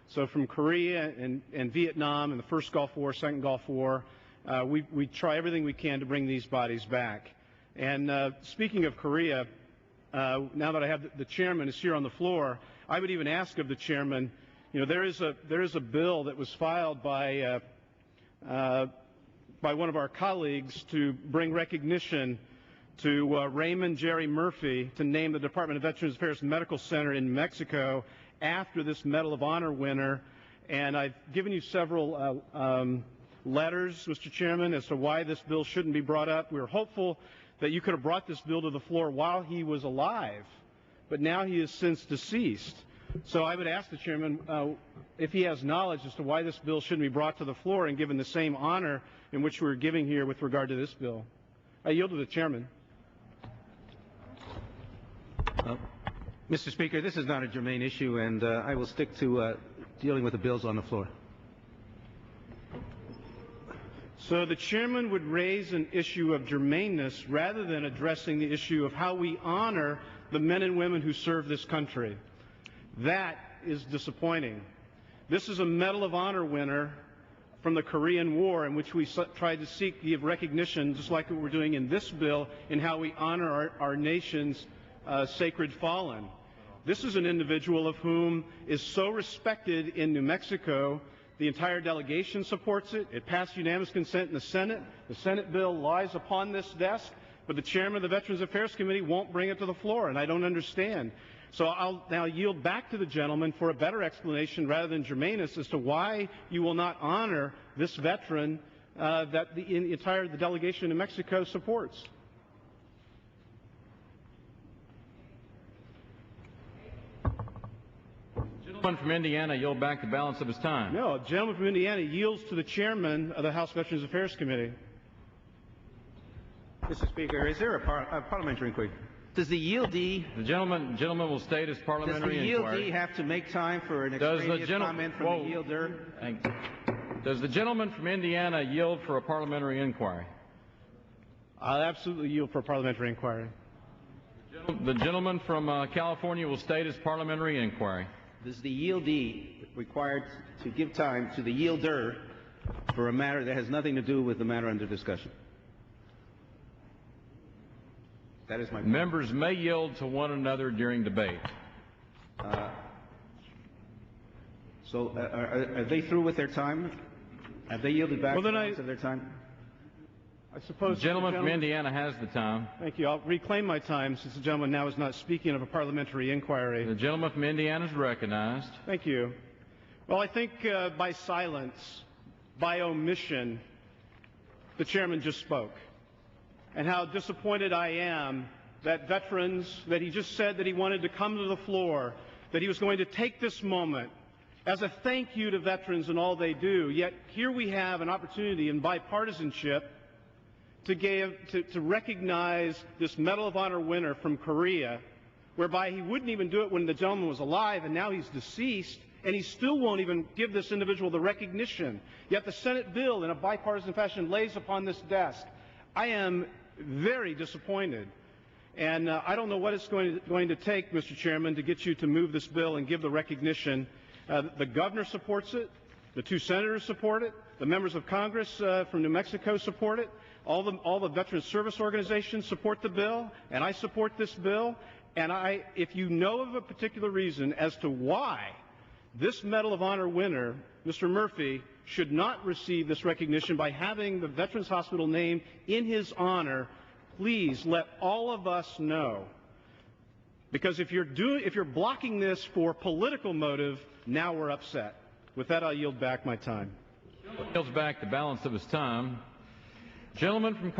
So from Korea and Vietnam and the first Gulf War, second Gulf War, we try everything we can to bring these bodies back. And speaking of Korea, now that I have the chairman is here on the floor, I would even ask of the chairman, you know, there is a bill that was filed by one of our colleagues to bring recognition to Raymond Jerry Murphy to name the Department of Veterans Affairs Medical Center in Mexico after this Medal of Honor winner. And I've given you several letters, Mr. Chairman, as to why this bill shouldn't be brought up. We were hopeful that you could have brought this bill to the floor while he was alive, but now he is since deceased. So I would ask the chairman if he has knowledge as to why this bill shouldn't be brought to the floor and given the same honor in which we're giving here with regard to this bill. I yield to the chairman. Mr. Speaker, this is not a germane issue, and I will stick to dealing with the bills on the floor. So the chairman would raise an issue of germaneness rather than addressing the issue of how we honor the men and women who serve this country. That is disappointing. This is a Medal of Honor winner from the Korean War, in which we tried to seek the recognition, just like what we're doing in this bill, in how we honor our nation's sacred fallen. This is an individual of whom is so respected in New Mexico. The entire delegation supports it. It passed unanimous consent in the Senate. The Senate bill lies upon this desk, but the chairman of the Veterans Affairs Committee won't bring it to the floor, and I don't understand. So I'll now yield back to the gentleman for a better explanation rather than germaneness as to why you will not honor this veteran that the entire delegation in Mexico supports. The gentleman from Indiana yield back the balance of his time. No, a gentleman from Indiana yields to the chairman of the House Veterans Affairs Committee. Mr. Speaker, is there a parliamentary inquiry? Does the yieldee... The gentleman will state his parliamentary inquiry. Does the yieldee have to make time for an extraneous comment from the yielder? Does the gentleman from Indiana yield for a parliamentary inquiry? I'll absolutely yield for a parliamentary inquiry. The gentleman from California will state his parliamentary inquiry. Does the yieldee required to give time to the yielder for a matter that has nothing to do with the matter under discussion? That is my point. Members may yield to one another during debate. So are they through with their time? Have they yielded back the balance of their time? I suppose the gentleman from Indiana has the time. Thank you. I'll reclaim my time since the gentleman now is not speaking of a parliamentary inquiry. The gentleman from Indiana is recognized. Thank you. Well, I think by silence, by omission, the chairman just spoke. And how disappointed I am that veterans, that he just said that he wanted to come to the floor, that he was going to take this moment as a thank you to veterans and all they do. Yet here we have an opportunity in bipartisanship to recognize this Medal of Honor winner from Korea, whereby he wouldn't even do it when the gentleman was alive, and now he's deceased, and he still won't even give this individual the recognition. Yet the Senate bill, in a bipartisan fashion, lays upon this desk. I am very disappointed, and I don't know what it's going to take, Mr. Chairman, to get you to move this bill and give the recognition. The governor supports it. The two senators support it. The members of Congress from New Mexico support it. All the veteran service organizations support the bill, and I support this bill. And if you know of a particular reason as to why this Medal of Honor winner, Mr. Murphy, should not receive this recognition by having the Veterans Hospital named in his honor, please let all of us know. Because if you're blocking this for political motive, now we're upset. With that, I'll yield back my time. Yields back the balance of his time. Gentleman from